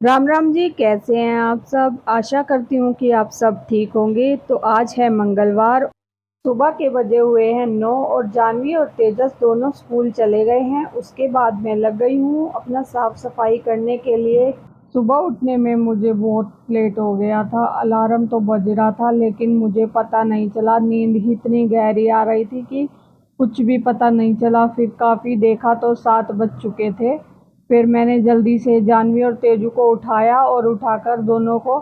राम राम जी, कैसे हैं आप सब। आशा करती हूँ कि आप सब ठीक होंगे। तो आज है मंगलवार। सुबह के बजे हुए हैं 9 और जानवी और तेजस दोनों स्कूल चले गए हैं। उसके बाद मैं लग गई हूँ अपना साफ सफाई करने के लिए। सुबह उठने में मुझे बहुत लेट हो गया था। अलार्म तो बज रहा था लेकिन मुझे पता नहीं चला। नींद ही इतनी गहरी आ रही थी कि कुछ भी पता नहीं चला। फिर काफ़ी देखा तो 7 बज चुके थे। फिर मैंने जल्दी से जानवी और तेजू को उठाया और उठाकर दोनों को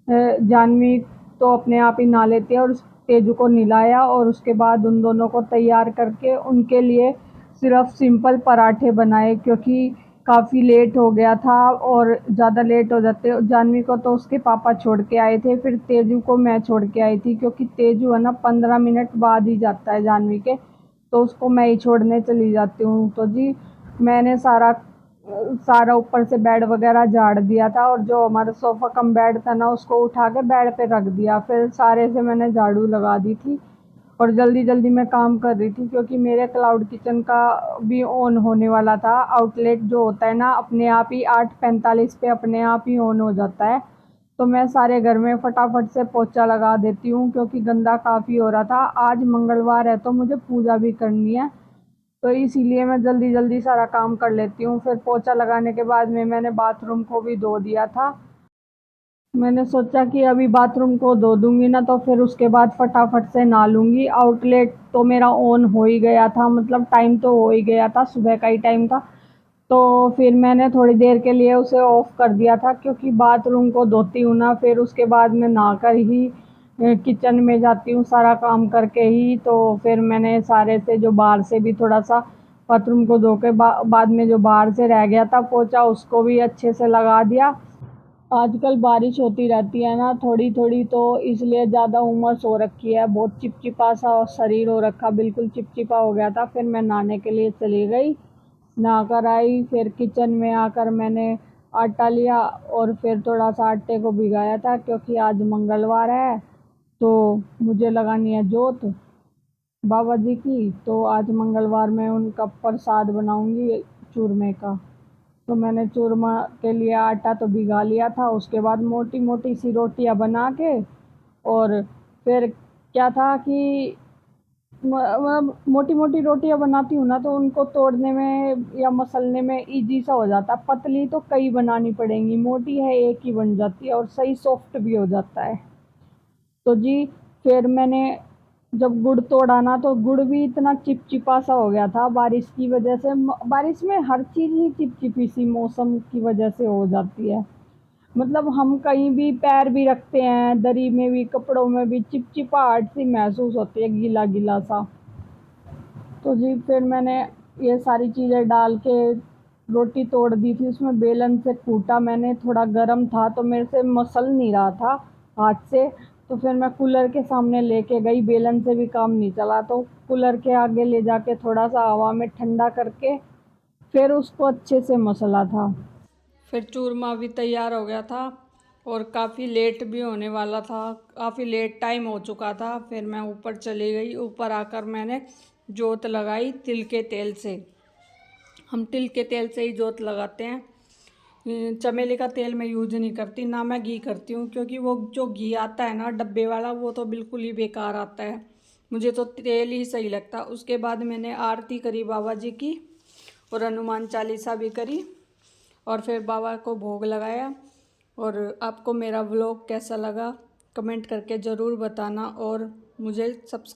जानवी तो अपने आप ही नहा लेती है और तेजू को नहलाया और उसके बाद उन दोनों को तैयार करके उनके लिए सिर्फ सिंपल पराठे बनाए, क्योंकि काफ़ी लेट हो गया था और ज़्यादा लेट हो जाते। जानवी को तो उसके पापा छोड़ के आए थे, फिर तेजू को मैं छोड़ के आई थी, क्योंकि तेजू है ना 15 मिनट बाद ही जाता है जानवी के, तो उसको मैं ही छोड़ने चली जाती हूँ। तो जी, मैंने सारा सारा ऊपर से बेड वगैरह झाड़ दिया था और जो हमारा सोफ़ा कम बेड था ना उसको उठा के बेड पे रख दिया। फिर सारे से मैंने झाड़ू लगा दी थी और जल्दी जल्दी मैं काम कर रही थी, क्योंकि मेरे क्लाउड किचन का भी ऑन होने वाला था। आउटलेट जो होता है ना अपने आप ही 8:45 पे अपने आप ही ऑन हो जाता है। तो मैं सारे घर में फटाफट से पोछा लगा देती हूँ, क्योंकि गंदा काफ़ी हो रहा था। आज मंगलवार है तो मुझे पूजा भी करनी है, तो इसीलिए मैं जल्दी जल्दी सारा काम कर लेती हूँ। फिर पोछा लगाने के बाद में मैंने बाथरूम को भी धो दिया था। मैंने सोचा कि अभी बाथरूम को धो दूंगी ना तो फिर उसके बाद फटाफट से नहा लूँगी। आउटलेट तो मेरा ऑन हो ही गया था, मतलब टाइम तो हो ही गया था, सुबह का ही टाइम था। तो फिर मैंने थोड़ी देर के लिए उसे ऑफ़ कर दिया था, क्योंकि बाथरूम को धोती हूँ ना फिर उसके बाद मैं नहाकर ही किचन में जाती हूँ सारा काम करके ही। तो फिर मैंने सारे से जो बाहर से भी थोड़ा सा बाथरूम को धो के बाद में जो बाहर से रह गया था पोछा उसको भी अच्छे से लगा दिया। आजकल बारिश होती रहती है ना थोड़ी थोड़ी, तो इसलिए ज़्यादा उमस हो रखी है। बहुत चिपचिपा सा शरीर हो रखा, बिल्कुल चिपचिपा हो गया था। फिर मैं नहाने के लिए चली गई, नहा कर आई। फिर किचन में आकर मैंने आटा लिया और फिर थोड़ा सा आटे को भिगाया था, क्योंकि आज मंगलवार है तो मुझे लगानी है जोत बाबा जी की। तो आज मंगलवार में उनका प्रसाद बनाऊंगी चूरमे का। तो मैंने चूरमा के लिए आटा तो भिगा लिया था। उसके बाद मोटी मोटी सी रोटियां बना के और फिर क्या था कि मोटी मोटी रोटियां बनाती हूँ ना तो उनको तोड़ने में या मसलने में इजी सा हो जाता है। पतली तो कई बनानी पड़ेंगी, मोटी है एक ही बन जाती है और सही सॉफ्ट भी हो जाता है। तो जी, फिर मैंने जब गुड़ तोड़ा ना तो गुड़ भी इतना चिपचिपा सा हो गया था बारिश की वजह से। बारिश में हर चीज़ ही चिपचिपी सी मौसम की वजह से हो जाती है। मतलब हम कहीं भी पैर भी रखते हैं, दरी में भी कपड़ों में भी चिपचिपाहट सी महसूस होती है, गीला गीला सा। तो जी, फिर मैंने ये सारी चीज़ें डाल के रोटी तोड़ दी थी। उसमें बेलन से कूटा मैंने, थोड़ा गर्म था तो मेरे से मसल नहीं रहा था हाथ से। तो फिर मैं कूलर के सामने लेके गई, बेलन से भी काम नहीं चला तो कूलर के आगे ले जाके थोड़ा सा हवा में ठंडा करके फिर उसको अच्छे से मसला था। फिर चूरमा भी तैयार हो गया था और काफ़ी लेट भी होने वाला था, काफ़ी लेट टाइम हो चुका था। फिर मैं ऊपर चली गई। ऊपर आकर मैंने जोत लगाई तिल के तेल से। हम तिल के तेल से ही जोत लगाते हैं। चमेली का तेल मैं यूज नहीं करती, ना मैं घी करती हूँ, क्योंकि वो जो घी आता है ना डब्बे वाला वो तो बिल्कुल ही बेकार आता है। मुझे तो तेल ही सही लगता। उसके बाद मैंने आरती करी बाबा जी की और हनुमान चालीसा भी करी और फिर बाबा को भोग लगाया। और आपको मेरा व्लॉग कैसा लगा कमेंट करके ज़रूर बताना और मुझे सब्सक्राइब